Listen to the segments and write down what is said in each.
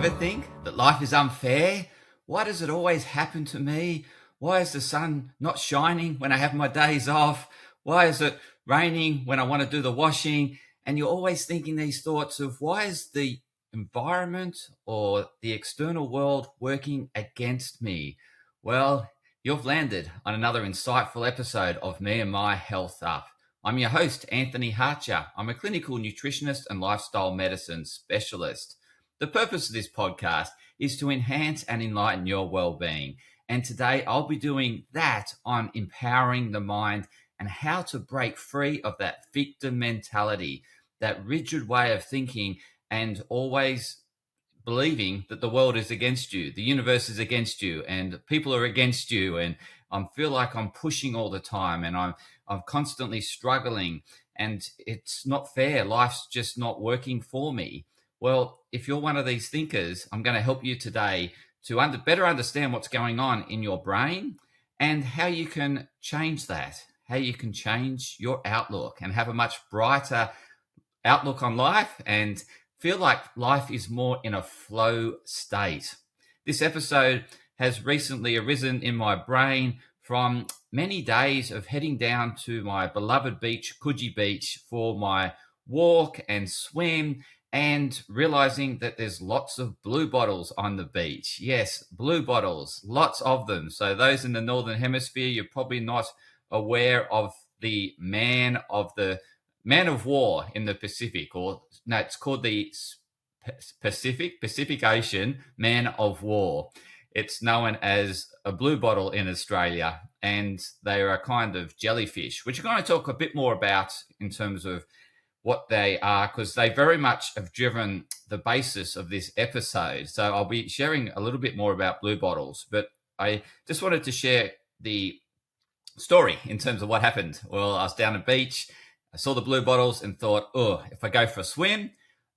ever think that life is unfair? Why does it always happen to me? Why is the sun not shining when I have my days off? Why is it raining when I want to do the washing? And you're always thinking these thoughts of why is the environment or the external world working against me? Well, you've landed on another insightful episode of Me and My Health Up. I'm your host, Anthony Hartcher. I'm a clinical nutritionist and lifestyle medicine specialist. The purpose of this podcast is to enhance and enlighten your well-being. And today I'll be doing that on empowering the mind and how to break free of that victim mentality, that rigid way of thinking and always believing that the world is against you, the universe is against you, and people are against you. And I feel like I'm pushing all the time and I'm constantly struggling and it's not fair. Life's just not working for me. Well, if you're one of these thinkers, I'm going to help you today to better understand what's going on in your brain and how you can change that, how you can change your outlook and have a much brighter outlook on life and feel like life is more in a flow state. This episode has recently arisen in my brain from many days of heading down to my beloved beach, Coogee Beach, for my walk and swim, and realizing that there's lots of blue bottles on the beach. Yes, blue bottles, lots of them. So those in the Northern Hemisphere, you're probably not aware of the man of war in the Pacific, or no, it's called the Pacific Ocean Man of War. It's known as a blue bottle in Australia, and they are a kind of jellyfish, which we're going to talk a bit more about in terms of what they are, because they very much have driven the basis of this episode. So I'll be sharing a little bit more about blue bottles, but I just wanted to share the story in terms of what happened. Well, I was down at the beach, I saw the blue bottles and thought, if I go for a swim,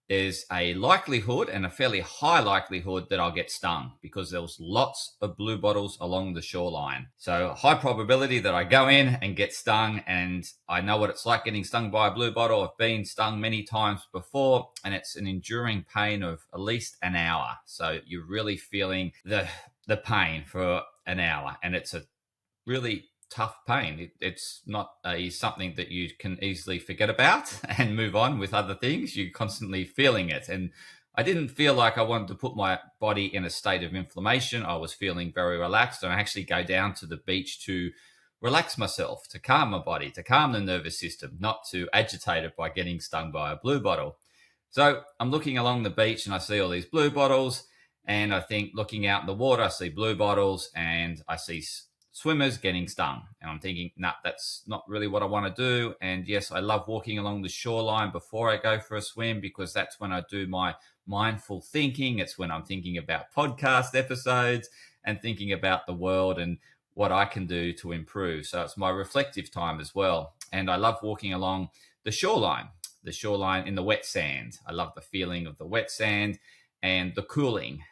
there's a likelihood and a fairly high likelihood that I'll get stung because there was lots of blue bottles along the shoreline. So high probability that I go in and get stung, and I know what it's like getting stung by a blue bottle. I've been stung many times before, and it's an enduring pain of at least an hour. So you're really feeling the pain for an hour, and it's a really tough pain. It's not something that you can easily forget about and move on with other things. You're constantly feeling it. And I didn't feel like I wanted to put my body in a state of inflammation. I was feeling very relaxed, and I actually go down to the beach to relax myself, to calm my body, to calm the nervous system, not to agitate it by getting stung by a blue bottle. So I'm looking along the beach and I see all these blue bottles, and I think, looking out in the water, I see blue bottles and I see swimmers getting stung, and I'm thinking, that's not really what I want to do. And yes, I love walking along the shoreline before I go for a swim because that's when I do my mindful thinking. It's when I'm thinking about podcast episodes and thinking about the world and what I can do to improve. So it's my reflective time as well. And I love walking along the shoreline in the wet sand. I love the feeling of the wet sand and the cooling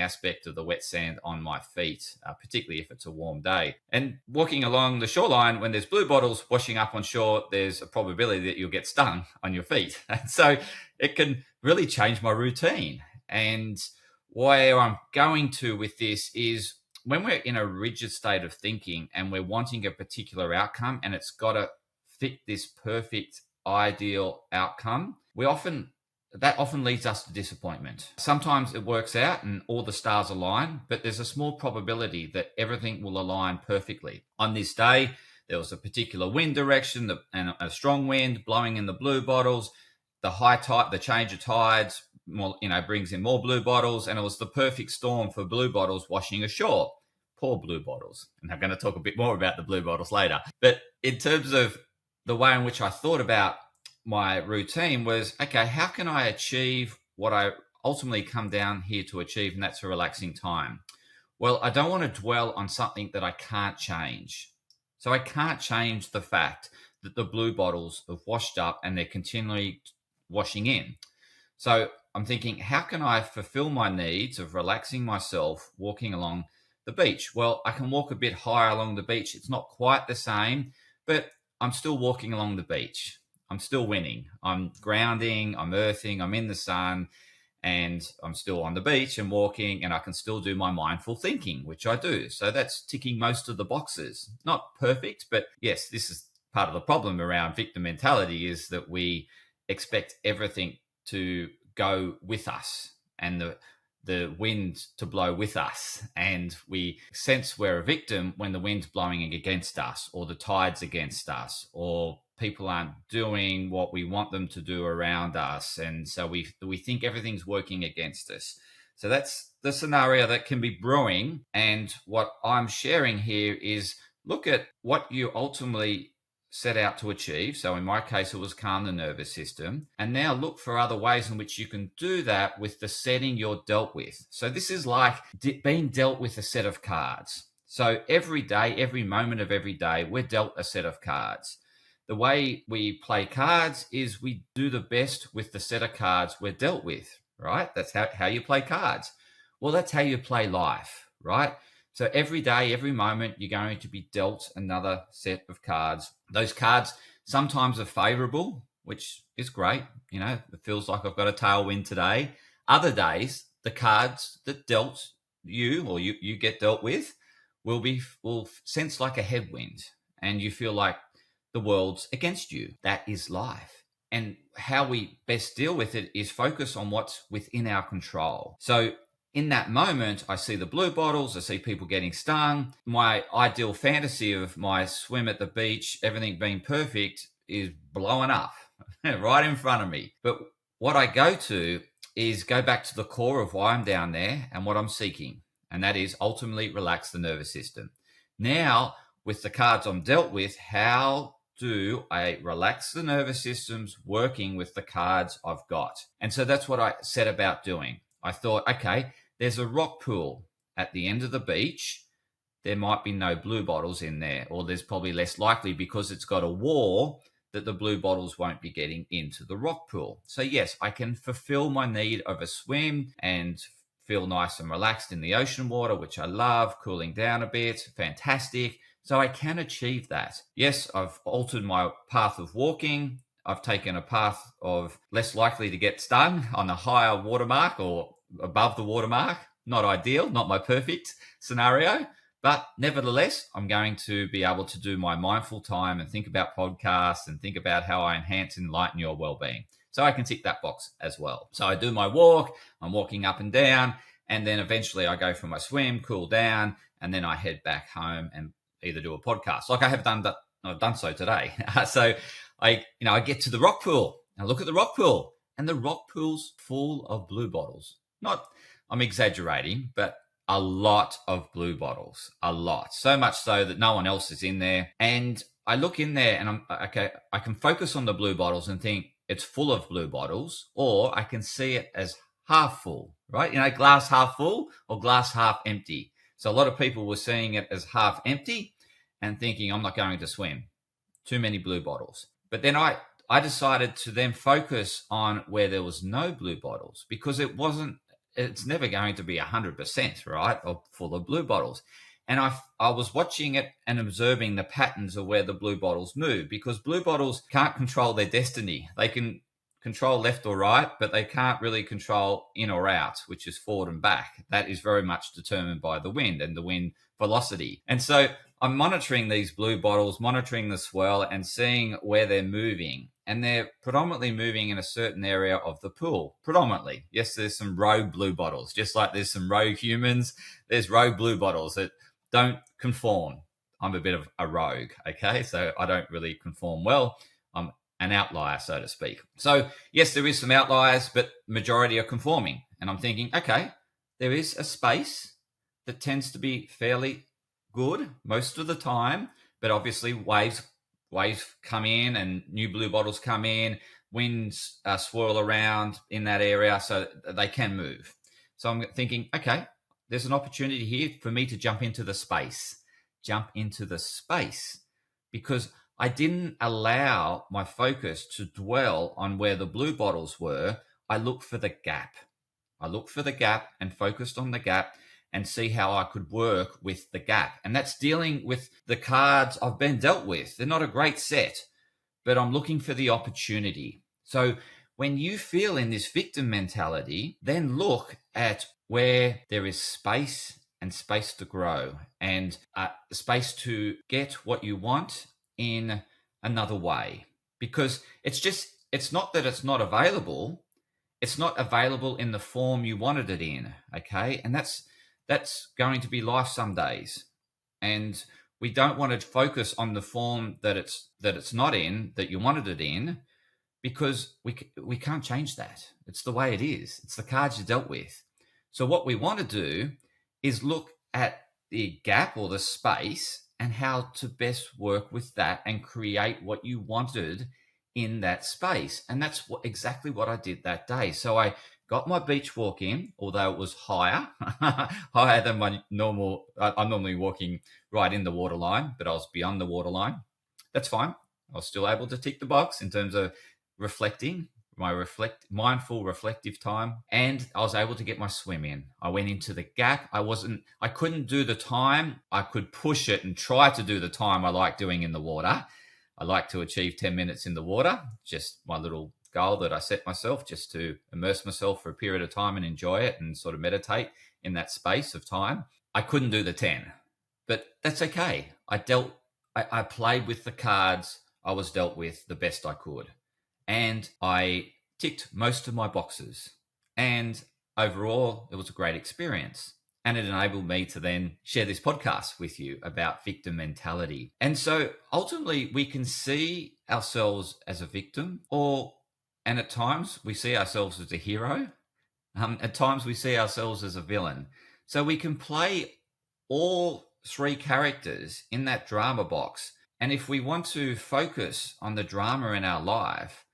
aspect of the wet sand on my feet, particularly if it's a warm day. And walking along the shoreline, when there's blue bottles washing up on shore, there's a probability that you'll get stung on your feet. And so it can really change my routine. And where I'm going to with this is when we're in a rigid state of thinking and we're wanting a particular outcome and it's got to fit this perfect ideal outcome, that often leads us to disappointment. Sometimes it works out and all the stars align, but there's a small probability that everything will align perfectly. On this day, there was a particular wind direction and a strong wind blowing in the blue bottles. The high tide, the change of tides, brings in more blue bottles, and it was the perfect storm for blue bottles washing ashore. Poor blue bottles. And I'm going to talk a bit more about the blue bottles later. But in terms of the way in which I thought about my routine was, okay, how can I achieve what I ultimately come down here to achieve? And that's a relaxing time. Well, I don't want to dwell on something that I can't change. So I can't change the fact that the blue bottles have washed up and they're continually washing in. So I'm thinking, how can I fulfill my needs of relaxing myself walking along the beach? Well, I can walk a bit higher along the beach. It's not quite the same, but I'm still walking along the beach. I'm still winning. I'm grounding, I'm earthing, I'm in the sun, and I'm still on the beach and walking, and I can still do my mindful thinking, which I do. So that's ticking most of the boxes. Not perfect, but yes, this is part of the problem around victim mentality, is that we expect everything to go with us and the wind to blow with us. And we sense we're a victim when the wind's blowing against us, or the tide's against us, or people aren't doing what we want them to do around us. And so we think everything's working against us. So that's the scenario that can be brewing. And what I'm sharing here is look at what you ultimately set out to achieve. So in my case, it was calm the nervous system. And now look for other ways in which you can do that with the setting you're dealt with. So this is like being dealt with a set of cards. So every day, every moment of every day, we're dealt a set of cards. The way we play cards is we do the best with the set of cards we're dealt with, right? That's how you play cards. Well, that's how you play life, right? So every day, every moment, you're going to be dealt another set of cards. Those cards sometimes are favorable, which is great. You know, it feels like I've got a tailwind today. Other days, the cards that dealt you, or you get dealt with, will sense like a headwind, and you feel like the world's against you. That is life. And how we best deal with it is focus on what's within our control. So in that moment, I see the blue bottles, I see people getting stung. My ideal fantasy of my swim at the beach, everything being perfect, is blowing up right in front of me. But what I go to is go back to the core of why I'm down there and what I'm seeking. And that is ultimately relax the nervous system. Now, with the cards I'm dealt with, how do I relax the nervous systems working with the cards I've got? And so that's what I set about doing. I thought, okay, there's a rock pool at the end of the beach. There might be no blue bottles in there, or there's probably less likely because it's got a wall that the blue bottles won't be getting into the rock pool. So yes, I can fulfill my need of a swim and feel nice and relaxed in the ocean water, which I love, cooling down a bit, fantastic. So I can achieve that. Yes, I've altered my path of walking. I've taken a path of less likely to get stung on a higher watermark or above the watermark. Not ideal, not my perfect scenario, but nevertheless, I'm going to be able to do my mindful time and think about podcasts and think about how I enhance and enlighten your well-being. So I can tick that box as well. So I do my walk, I'm walking up and down, and then eventually I go for my swim, cool down, and then I head back home and either do a podcast like I have done that. I've done so today. So I get to the rock pool and look at the rock pool, and the rock pool's full of blue bottles. I'm exaggerating, but a lot of blue bottles, a lot. So much so that no one else is in there. And I look in there and I can focus on the blue bottles and think it's full of blue bottles, or I can see it as half full, right? Glass half full or glass half empty. So a lot of people were seeing it as half empty and thinking, I'm not going to swim. Too many blue bottles. But then I decided to then focus on where there was no blue bottles, because it's never going to be 100%, right, of full of blue bottles. And I was watching it and observing the patterns of where the blue bottles move, because blue bottles can't control their destiny. They can control left or right, but they can't really control in or out, which is forward and back. That is very much determined by the wind and the wind velocity. And so I'm monitoring these blue bottles, monitoring the swell and seeing where they're moving. And they're predominantly moving in a certain area of the pool. Predominantly. Yes, there's some rogue blue bottles. Just like there's some rogue humans, there's rogue blue bottles that don't conform. I'm a bit of a rogue, okay? So I don't really conform well. I'm an outlier, so to speak. So yes, there is some outliers, but majority are conforming. And I'm thinking, okay, there is a space that tends to be fairly good most of the time, but obviously waves come in and new blue bottles come in, winds swirl around in that area, so they can move. So I'm thinking, okay, there's an opportunity here for me to jump into the space, because I didn't allow my focus to dwell on where the blue bottles were. I looked for the gap. And focused on the gap and see how I could work with the gap. And that's dealing with the cards I've been dealt with. They're not a great set, but I'm looking for the opportunity. So when you feel in this victim mentality, then look at where there is space and space to grow and space to get what you want in another way. Because it's not that it's not available. It's not available in the form you wanted it in. Okay. And that's going to be life some days. And we don't want to focus on the form that it's not in, that you wanted it in, because we can't change that. It's the way it is. It's the cards you dealt with. So what we want to do is look at the gap or the space and how to best work with that and create what you wanted in that space. And that's exactly what I did that day. So I got my beach walk in, although it was higher than my normal. I'm normally walking right in the waterline, but I was beyond the waterline. That's fine. I was still able to tick the box in terms of reflecting, my mindful reflective time, and I was able to get my swim in. I went into the gap. I couldn't do the time. I could push it and try to do the time I like doing in the water. I like to achieve 10 minutes in the water, just my little goal that I set myself, just to immerse myself for a period of time and enjoy it and sort of meditate in that space of time. I couldn't do the 10, but that's okay. I played with the cards I was dealt with the best I could. And I ticked most of my boxes. And overall, it was a great experience. And it enabled me to then share this podcast with you about victim mentality. And so ultimately, we can see ourselves as a victim, and at times we see ourselves as a hero. At times we see ourselves as a villain. So we can play all three characters in that drama box. And if we want to focus on the drama in our life,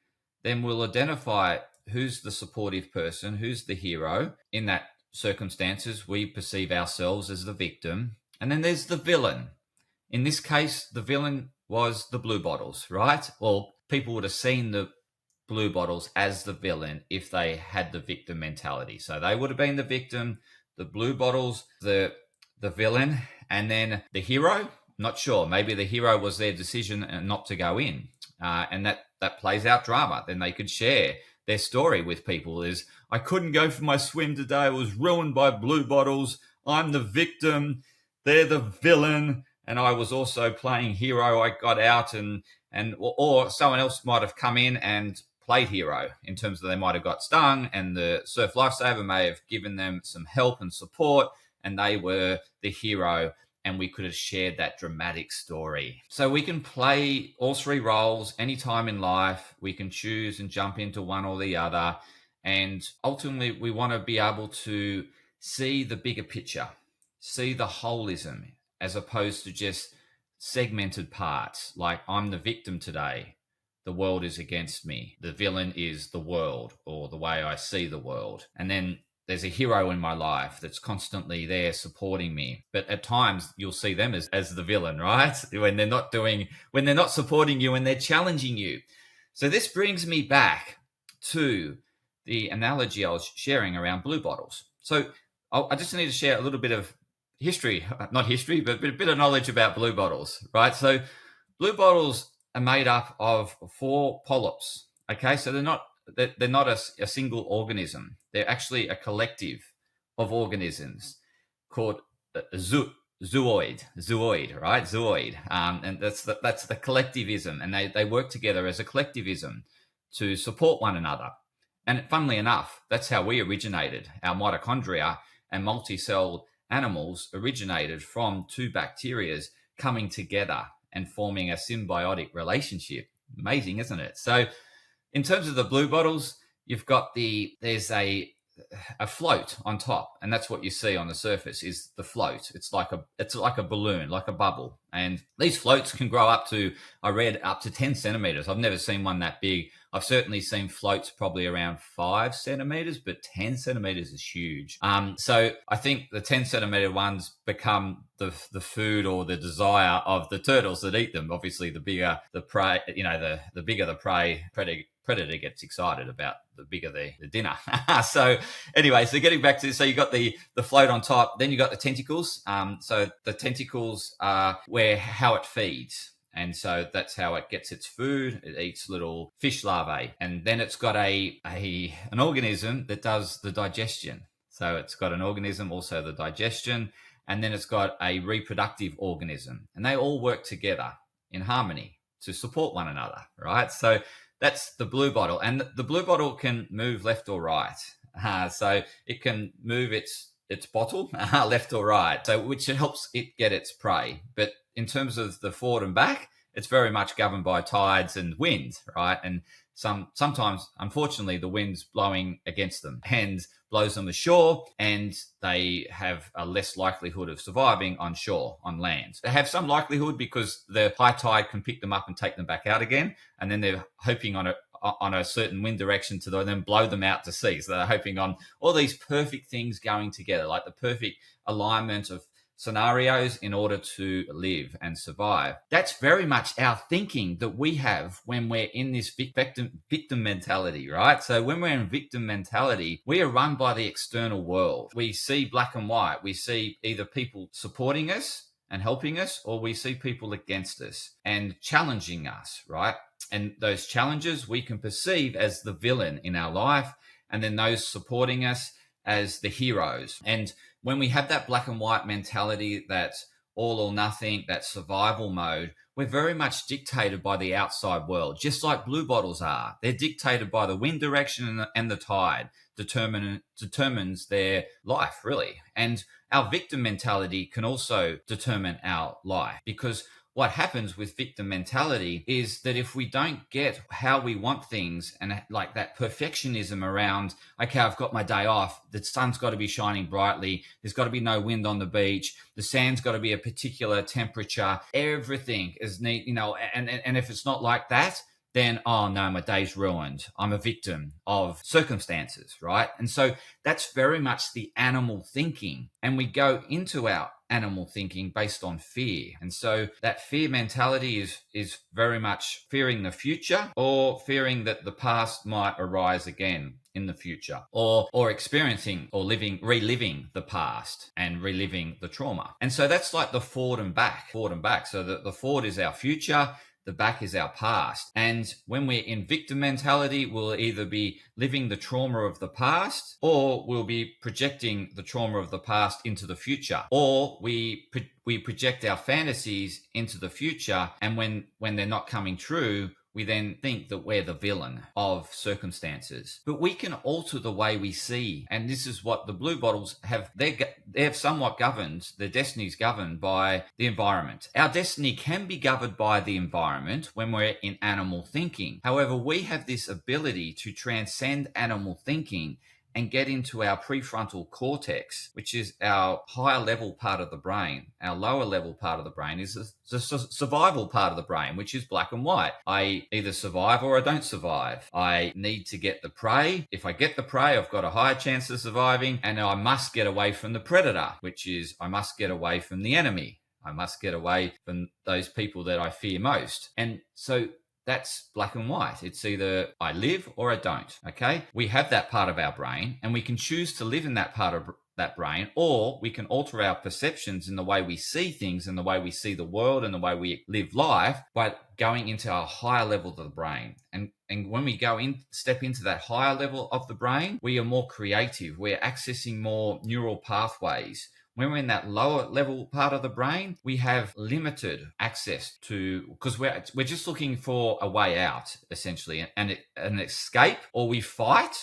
then we'll identify who's the supportive person, who's the hero. In that circumstances, we perceive ourselves as the victim. And then there's the villain. In this case, the villain was the Bluebottles, right? Well, people would have seen the Bluebottles as the villain if they had the victim mentality. So they would have been the victim, the Bluebottles, the villain, and then the hero. Not sure. Maybe the hero was their decision not to go in. And that plays out drama. Then they could share their story with people is, I couldn't go for my swim today. It was ruined by Bluebottles. I'm the victim. They're the villain. And I was also playing hero. I got out or someone else might have come in and played hero in terms of they might have got stung and the surf lifesaver may have given them some help and support and they were the hero. And we could have shared that dramatic story. So we can play all three roles anytime in life. We can choose and jump into one or the other. And ultimately, we want to be able to see the bigger picture, see the holism, as opposed to just segmented parts. Like, I'm the victim today. The world is against me. The villain is the world or the way I see the world. And then there's a hero in my life that's constantly there supporting me. But at times you'll see them as the villain, right? When they're not supporting you and they're challenging you. So this brings me back to the analogy I was sharing around Bluebottles. So I just need to share a little bit of not history, but a bit of knowledge about Bluebottles, right? So Bluebottles are made up of 4 polyps. Okay, so they're not a single organism. They're actually a collective of organisms called zooid, right? Zooid. And that's the collectivism. And they work together as a collectivism to support one another. And funnily enough, that's how we originated. Our mitochondria and multi-celled animals originated from 2 bacteria coming together and forming a symbiotic relationship. Amazing, isn't it? So in terms of the Bluebottles, you've got there's a float on top, and that's what you see on the surface is the float. It's like a balloon, like a bubble. And these floats can grow up to 10 centimeters. I've never seen one that big. I've certainly seen floats probably around 5 centimeters, but 10 centimeters is huge. So I think the 10 centimeter ones become the food or the desire of the turtles that eat them. Obviously, the bigger the prey, the bigger the prey, predator gets excited about the bigger the dinner. So anyway, so getting back to, so you got the float on top, then you got the tentacles. So the tentacles are how it feeds. And so that's how it gets its food. It eats little fish larvae. And then it's got an organism that does the digestion. So it's got an organism, also the digestion, and then it's got a reproductive organism. And they all work together in harmony to support one another, right? So that's the blue bottle. And the blue bottle can move left or right. So it can move its bottle left or right, so which helps it get its prey. But in terms of the forward and back, it's very much governed by tides and wind, right? And sometimes, unfortunately, the wind's blowing against them and blows them ashore, and they have a less likelihood of surviving on shore, on land. They have some likelihood because the high tide can pick them up and take them back out again, and then they're hoping on a certain wind direction to then blow them out to sea. So they're hoping on all these perfect things going together, like the perfect alignment of scenarios in order to live and survive. That's very much our thinking that we have when we're in this victim mentality, right? So when we're in victim mentality, we are run by the external world. We see black and white. We see either people supporting us and helping us, or we see people against us and challenging us, right? And those challenges we can perceive as the villain in our life, and then those supporting us as the heroes. And when we have that black and white mentality, that's all or nothing, that survival mode, we're very much dictated by the outside world, just like blue bottles are. They're dictated by the wind direction and the tide determines their life, really. And our victim mentality can also determine our life, because what happens with victim mentality is that if we don't get how we want things, and like that perfectionism around, okay, I've got my day off, the sun's got to be shining brightly, there's got to be no wind on the beach, the sand's got to be a particular temperature, everything is neat, and if it's not like that, then, oh no, my day's ruined. I'm a victim of circumstances, right? And so that's very much the animal thinking. And we go into our animal thinking based on fear. And so that fear mentality is very much fearing the future, or fearing that the past might arise again in the future, or experiencing or reliving the past and reliving the trauma. And so that's like the forward and back. So the forward is our future, the back is our past. And when we're in victim mentality, we'll either be living the trauma of the past, or we'll be projecting the trauma of the past into the future, or we project our fantasies into the future. And when they're not coming true, we then think that we're the villain of circumstances. But we can alter the way we see. And this is what the blue bottles have. They have somewhat governed, their destiny's governed by the environment. Our destiny can be governed by the environment when we're in animal thinking. However, we have this ability to transcend animal thinking and get into our prefrontal cortex, which is our higher level part of the brain. Our lower level part of the brain is the survival part of the brain, which is black and white. I either survive or I don't survive. I need to get the prey. If I get the prey, I've got a higher chance of surviving, and I must get away from the predator, which is I must get away from the enemy. I must get away from those people that I fear most. And so that's black and white. It's either I live or I don't, okay? We have that part of our brain, and we can choose to live in that part of that brain, or we can alter our perceptions in the way we see things and the way we see the world and the way we live life by going into a higher level of the brain. And when we step into that higher level of the brain, we are more creative. We're accessing more neural pathways. When we're in that lower level part of the brain, we have limited access to, because we're just looking for a way out, essentially, and an escape, or we fight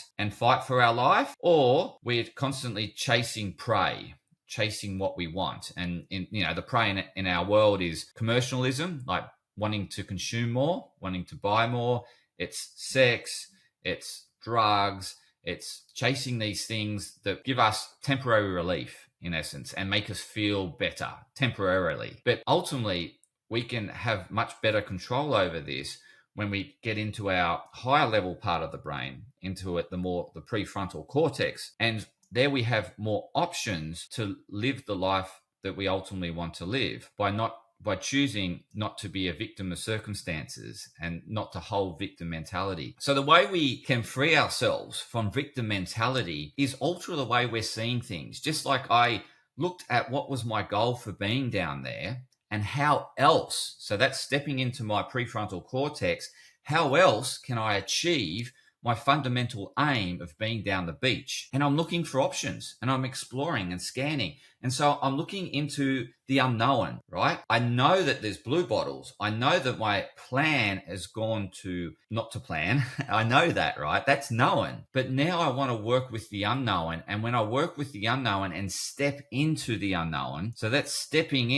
for our life, or we're constantly chasing prey, chasing what we want. And the prey in our world is commercialism, like wanting to consume more, wanting to buy more. It's sex, it's drugs, it's chasing these things that give us temporary relief, in essence, and make us feel better temporarily. But ultimately, we can have much better control over this when we get into our higher level part of the brain, into it, the prefrontal cortex. And there we have more options to live the life that we ultimately want to live by choosing not to be a victim of circumstances and not to hold victim mentality. So the way we can free ourselves from victim mentality is alter the way we're seeing things. Just like I looked at what was my goal for being down there, And how else? So that's stepping into my prefrontal cortex. How else can I achieve my fundamental aim of being down the beach? And I'm looking for options, and I'm exploring and scanning. And so I'm looking into the unknown, right? I know that there's blue bottles. I know that my plan has gone to not to plan. I know that, right? That's known. But now I want to work with the unknown. And when I work with the unknown and step into the unknown, so that's stepping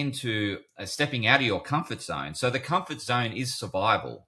out of your comfort zone. So the comfort zone is survival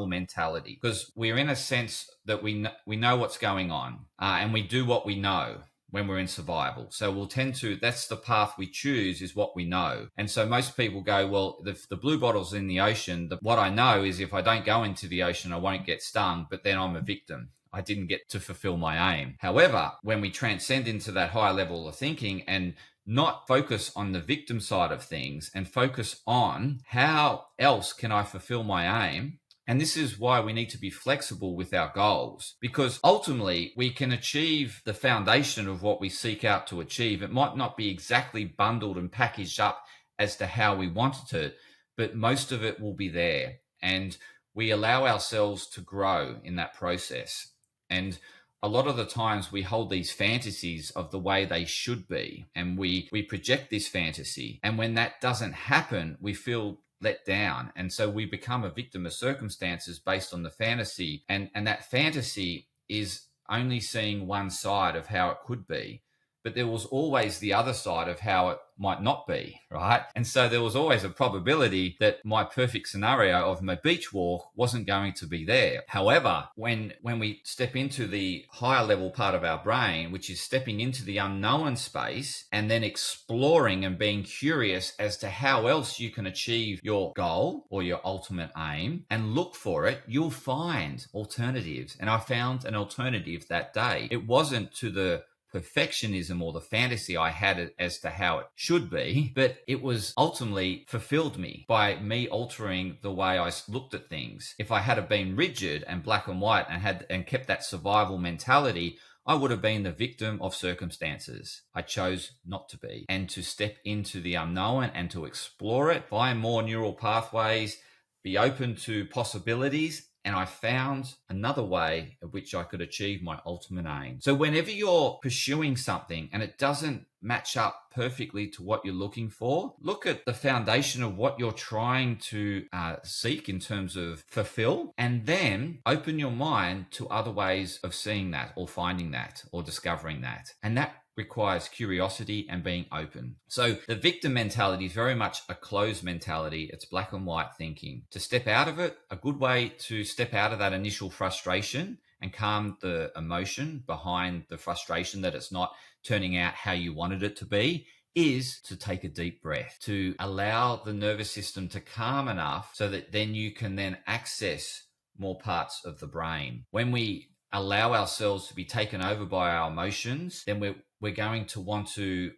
mentality, because we're in a sense that we know what's going on, and we do what we know when we're in survival. So we'll tend to, that's the path we choose, is what we know. And so most people go, well, the blue bottle's in the ocean. What I know is if I don't go into the ocean, I won't get stung, but then I'm a victim. I didn't get to fulfill my aim. However, when we transcend into that higher level of thinking and not focus on the victim side of things and focus on how else can I fulfill my aim. And this is why we need to be flexible with our goals, because ultimately we can achieve the foundation of what we seek out to achieve. It might not be exactly bundled and packaged up as to how we wanted it, but most of it will be there. And we allow ourselves to grow in that process. And a lot of the times we hold these fantasies of the way they should be, and we project this fantasy. And when that doesn't happen, we feel let down. And so we become a victim of circumstances based on the fantasy. And that fantasy is only seeing one side of how it could be. But there was always the other side of how it might not be, right? And so there was always a probability that my perfect scenario of my beach walk wasn't going to be there. However, when we step into the higher level part of our brain, which is stepping into the unknown space and then exploring and being curious as to how else you can achieve your goal or your ultimate aim and look for it, you'll find alternatives. And I found an alternative that day. It wasn't to the perfectionism or the fantasy I had as to how it should be, but it was ultimately fulfilled me by me altering the way I looked at things. If I had been rigid and black and white and kept that survival mentality, I would have been the victim of circumstances. I chose not to be, and to step into the unknown and to explore it, find more neural pathways, be open to possibilities. And I found another way in which I could achieve my ultimate aim. So whenever you're pursuing something and it doesn't match up perfectly to what you're looking for, look at the foundation of what you're trying to seek in terms of fulfill, and then open your mind to other ways of seeing that or finding that or discovering that. And that requires curiosity and being open. So the victim mentality is very much a closed mentality. It's black and white thinking. To step out of it, a good way to step out of that initial frustration and calm the emotion behind the frustration that it's not turning out how you wanted it to be, is to take a deep breath, to allow the nervous system to calm enough so that then you can then access more parts of the brain. When we allow ourselves to be taken over by our emotions, then we're going to want to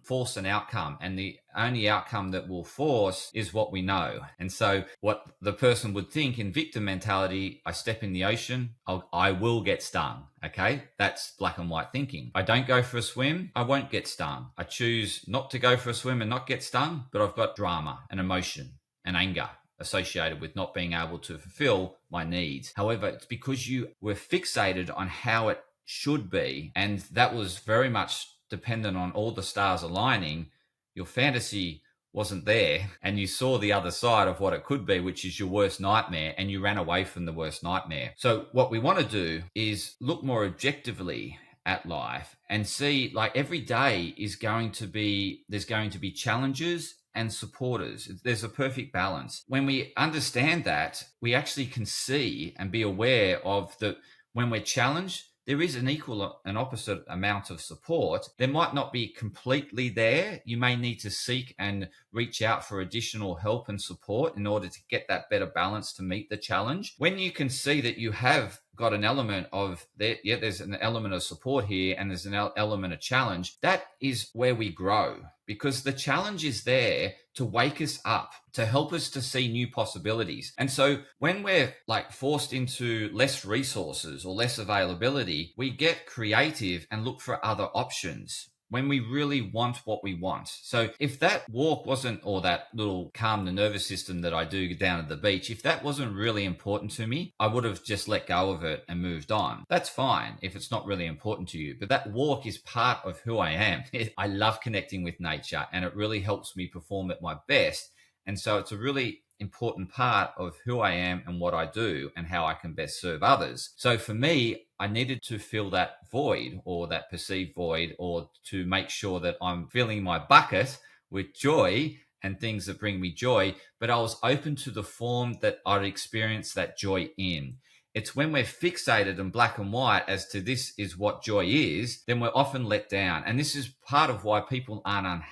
force an outcome. And the only outcome that we'll force is what we know. And so what the person would think in victim mentality, I step in the ocean, I will get stung. Okay, that's black and white thinking. I don't go for a swim, I won't get stung. I choose not to go for a swim and not get stung, but I've got drama and emotion and anger associated with not being able to fulfill my needs. However, it's because you were fixated on how it should be, and that was very much dependent on all the stars aligning. Your fantasy wasn't there, and you saw the other side of what it could be, which is your worst nightmare, and you ran away from the worst nightmare. So what we want to do is look more objectively at life and see, like, every day there's going to be challenges and supporters. There's a perfect balance. When we understand that, we actually can see and be aware of that when we're challenged, there is an equal and opposite amount of support. There might not be completely there. You may need to seek and reach out for additional help and support in order to get that better balance to meet the challenge. When you can see that you have got an element of there's an element of support here and there's an element of challenge, that is where we grow, because the challenge is there to wake us up, to help us to see new possibilities. And so when we're forced into less resources or less availability, we get creative and look for other options. when we really want what we want. So if that walk wasn't, or that little calm the nervous system that I do down at the beach, if that wasn't really important to me, I would have just let go of it and moved on. That's fine if it's not really important to you, but that walk is part of who I am. I love connecting with nature, and it really helps me perform at my best. And so it's a really important part of who I am and what I do and how I can best serve others. So for me, I needed to fill that void, or that perceived void, or to make sure that I'm filling my bucket with joy and things that bring me joy. But I was open to the form that I'd experience that joy in. It's when we're fixated in black and white as to this is what joy is, then we're often let down. And this is part of why people aren't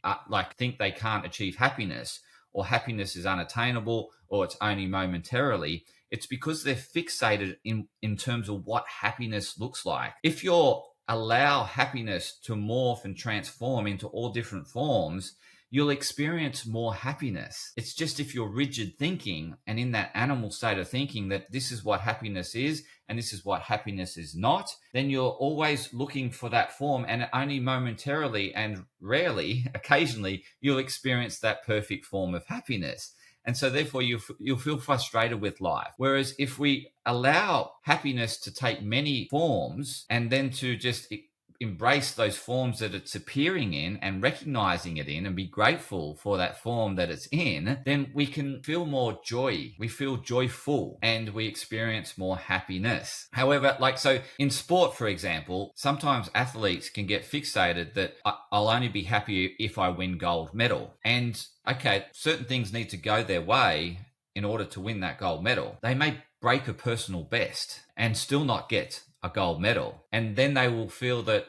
think they can't achieve happiness, or happiness is unattainable, or it's only momentarily. It's because they're fixated in terms of what happiness looks like. If you allow happiness to morph and transform into all different forms, you'll experience more happiness. It's just if you're rigid thinking and in that animal state of thinking that this is what happiness is and this is what happiness is not, then you're always looking for that form, and only momentarily and rarely, occasionally, you'll experience that perfect form of happiness. And so therefore you'll feel frustrated with life. Whereas if we allow happiness to take many forms, and then to just embrace those forms that it's appearing in and recognizing it in, and be grateful for that form that it's in, then we can feel more joy. We feel joyful and we experience more happiness. However, so in sport, for example, sometimes athletes can get fixated that I'll only be happy if I win gold medal. And okay, certain things need to go their way in order to win that gold medal. They may break a personal best and still not get a gold medal. And then they will feel that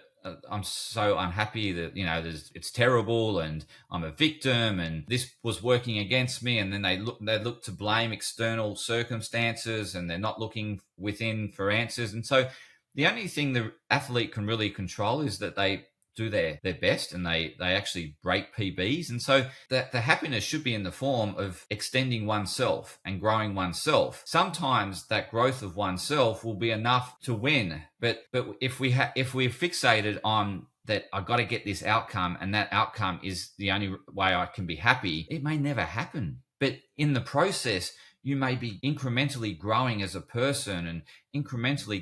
I'm so unhappy that, it's terrible and I'm a victim and this was working against me. And then they look to blame external circumstances, and they're not looking within for answers. And so the only thing the athlete can really control is that they do their best, and they actually break PBs. And so the happiness should be in the form of extending oneself and growing oneself. Sometimes that growth of oneself will be enough to win. But if we're fixated on that, I got to get this outcome, and that outcome is the only way I can be happy, it may never happen. But in the process, you may be incrementally growing as a person and incrementally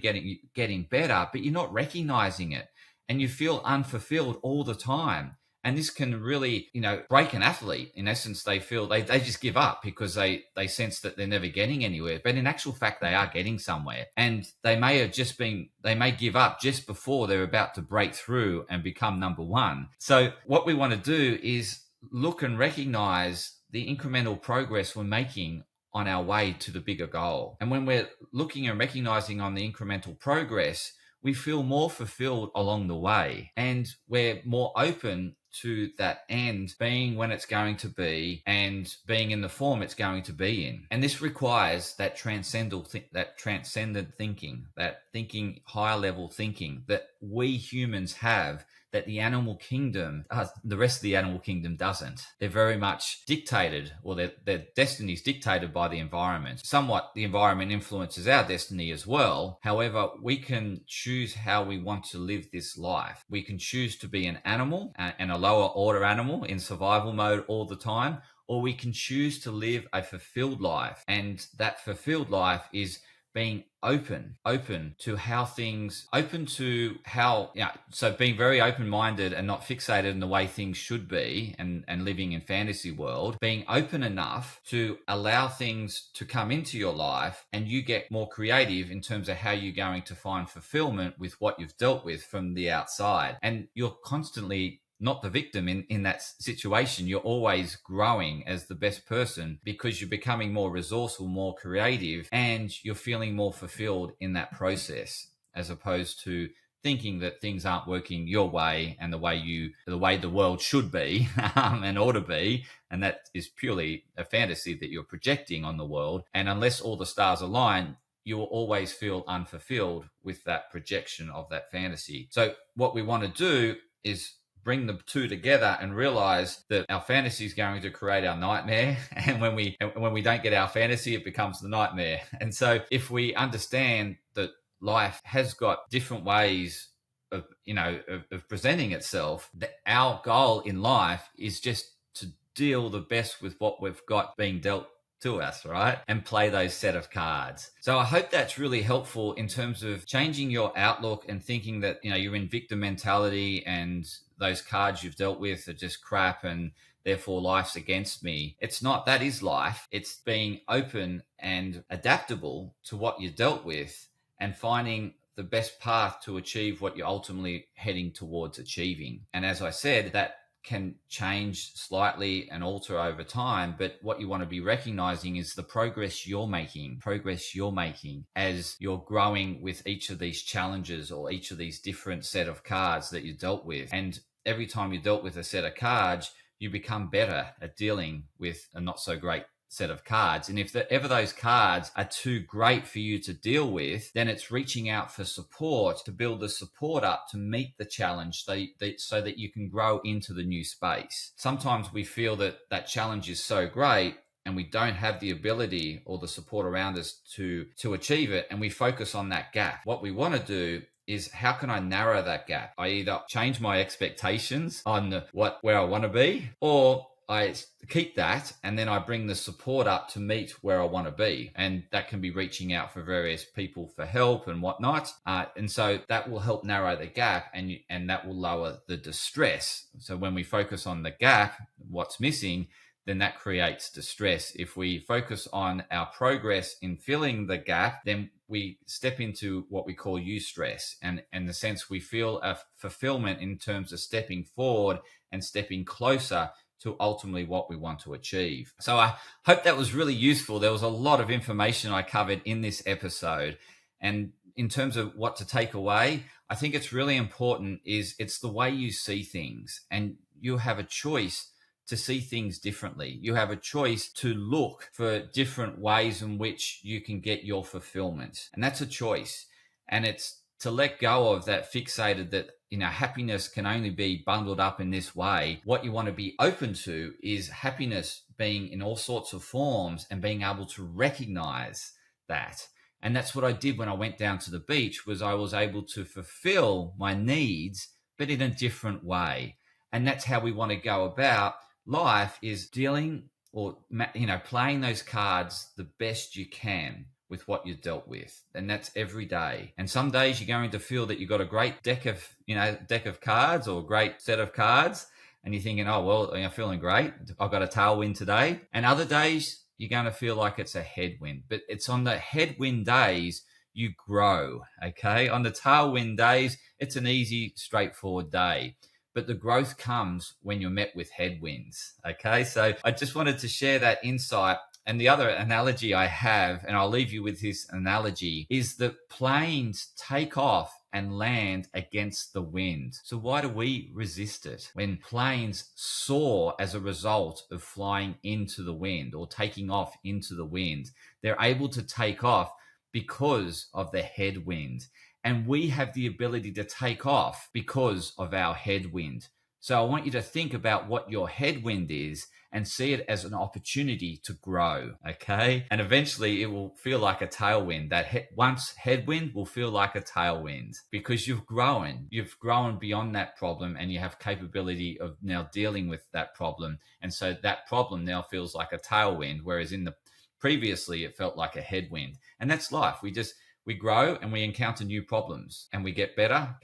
getting better, but you're not recognizing it. And you feel unfulfilled all the time. And this can really, break an athlete. In essence, they feel they just give up because they sense that they're never getting anywhere. But in actual fact, they are getting somewhere. And they may give up just before they're about to break through and become number one. So what we want to do is look and recognize the incremental progress we're making on our way to the bigger goal. And when we're looking and recognizing on the incremental progress, we feel more fulfilled along the way, and we're more open to that end being when it's going to be, and being in the form it's going to be in. And this requires that transcendent thinking, that thinking, higher level thinking that we humans have, that the animal kingdom, the rest of the animal kingdom doesn't. They're very much dictated, or their destiny is dictated by the environment. Somewhat, the environment influences our destiny as well. However, we can choose how we want to live this life. We can choose to be an animal, and a lower order animal in survival mode all the time, or we can choose to live a fulfilled life. And that fulfilled life is being open to how things, so being very open-minded and not fixated in the way things should be, and living in fantasy world, being open enough to allow things to come into your life, and you get more creative in terms of how you're going to find fulfillment with what you've dealt with from the outside. And you're constantly not the victim in that situation. You're always growing as the best person because you're becoming more resourceful, more creative, and you're feeling more fulfilled in that process, as opposed to thinking that things aren't working your way and the way the world should be and ought to be. And that is purely a fantasy that you're projecting on the world. And unless all the stars align, you will always feel unfulfilled with that projection of that fantasy. So what we want to do is bring the two together and realize that our fantasy is going to create our nightmare. And when we don't get our fantasy, it becomes the nightmare. And so if we understand that life has got different ways of presenting itself, that our goal in life is just to deal the best with what we've got being dealt to us, right? And play those set of cards. So I hope that's really helpful in terms of changing your outlook and thinking that, you're in victim mentality and those cards you've dealt with are just crap and therefore life's against me. It's not. That is life. It's being open and adaptable to what you dealt with and finding the best path to achieve what you're ultimately heading towards achieving. And as I said, that can change slightly and alter over time, but what you want to be recognizing is the progress you're making as you're growing with each of these challenges or each of these different set of cards that you dealt with. And every time you dealt with a set of cards, you become better at dealing with a not so great set of cards. And if ever those cards are too great for you to deal with, then it's reaching out for support to build the support up to meet the challenge so that you can grow into the new space. Sometimes we feel that that challenge is so great and we don't have the ability or the support around us to achieve it, and we focus on that gap. What we want to do is, how can I narrow that gap? I either change my expectations on where I want to be, or I keep that and then I bring the support up to meet where I want to be. And that can be reaching out for various people for help and whatnot. And so that will help narrow the gap and that will lower the distress. So when we focus on the gap, what's missing, then that creates distress. If we focus on our progress in filling the gap, then we step into what we call eustress. And in the sense, we feel a fulfillment in terms of stepping forward and stepping closer to ultimately what we want to achieve. So I hope that was really useful. There was a lot of information I covered in this episode. And in terms of what to take away, I think it's really important it's the way you see things. And you have a choice to see things differently. You have a choice to look for different ways in which you can get your fulfillment. And that's a choice. And it's to let go of that fixated that, happiness can only be bundled up in this way. What you want to be open to is happiness being in all sorts of forms and being able to recognize that. And that's what I did when I went down to the beach, was I was able to fulfill my needs, but in a different way. And that's how we want to go about life, is dealing or, playing those cards the best you can with what you dealt with. And that's every day. And some days you're going to feel that you've got a great deck of cards or a great set of cards. And you're thinking, oh, well, I'm feeling great. I've got a tailwind today. And other days you're going to feel like it's a headwind. But it's on the headwind days you grow, okay? On the tailwind days, it's an easy, straightforward day. But the growth comes when you're met with headwinds, okay? So I just wanted to share that insight. And the other analogy I have, and I'll leave you with this analogy, is that planes take off and land against the wind. So why do we resist it? When planes soar as a result of flying into the wind or taking off into the wind, they're able to take off because of the headwind. And we have the ability to take off because of our headwind. So I want you to think about what your headwind is and see it as an opportunity to grow, okay? And eventually it will feel like a tailwind. That once headwind will feel like a tailwind because you've grown. You've grown beyond that problem and you have capability of now dealing with that problem. And so that problem now feels like a tailwind, whereas in the previously it felt like a headwind. And that's life. We grow and we encounter new problems and we get better,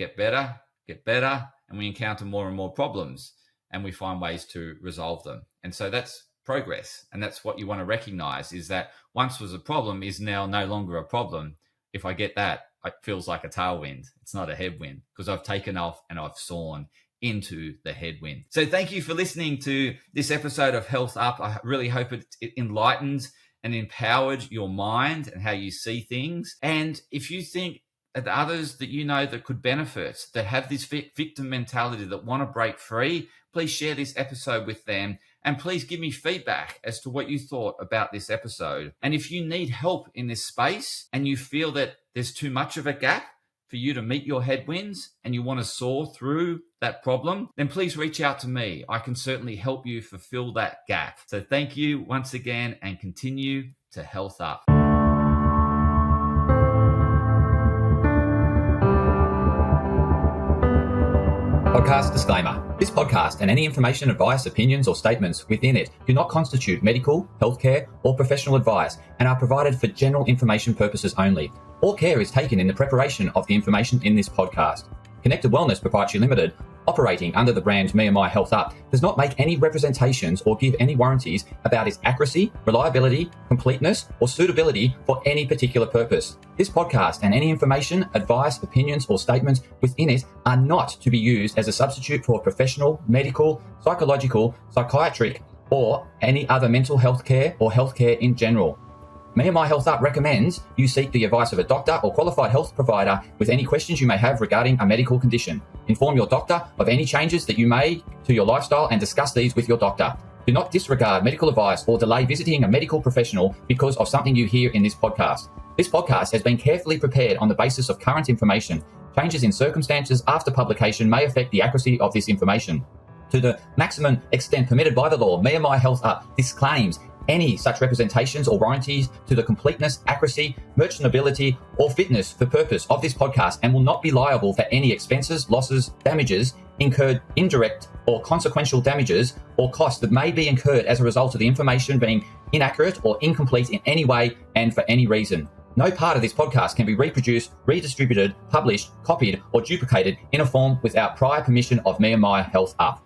and we encounter more and more problems and we find ways to resolve them. And so that's progress. And that's what you want to recognize, is that once was a problem is now no longer a problem. If I get that, it feels like a tailwind. It's not a headwind because I've taken off and I've soared into the headwind. So thank you for listening to this episode of Health Up. I really hope it enlightens and empowered your mind and how you see things. And if you think that others that you know that could benefit, that have this victim mentality, that want to break free, please share this episode with them. And please give me feedback as to what you thought about this episode. And if you need help in this space and you feel that there's too much of a gap for you to meet your headwinds and you want to soar through that problem, then please reach out to me. I can certainly help you fulfill that gap. So thank you once again and continue to health up. Podcast disclaimer. This podcast and any information, advice, opinions, or statements within it do not constitute medical, healthcare, or professional advice and are provided for general information purposes only. All care is taken in the preparation of the information in this podcast. Connected Wellness Proprietary Limited, operating under the brand me&my Health Up, does not make any representations or give any warranties about its accuracy, reliability, completeness, or suitability for any particular purpose. This podcast and any information, advice, opinions, or statements within it are not to be used as a substitute for professional, medical, psychological, psychiatric, or any other mental health care or healthcare in general. me&my Health Up recommends you seek the advice of a doctor or qualified health provider with any questions you may have regarding a medical condition. Inform your doctor of any changes that you may to your lifestyle and discuss these with your doctor. Do not disregard medical advice or delay visiting a medical professional because of something you hear in this podcast. This podcast has been carefully prepared on the basis of current information. Changes in circumstances after publication may affect the accuracy of this information. To the maximum extent permitted by the law, me&my Health Up disclaims any such representations or warranties to the completeness, accuracy, merchantability, or fitness for purpose of this podcast and will not be liable for any expenses, losses, damages incurred, indirect or consequential damages or costs that may be incurred as a result of the information being inaccurate or incomplete in any way and for any reason. No part of this podcast can be reproduced, redistributed, published, copied, or duplicated in a form without prior permission of me&my Health Up.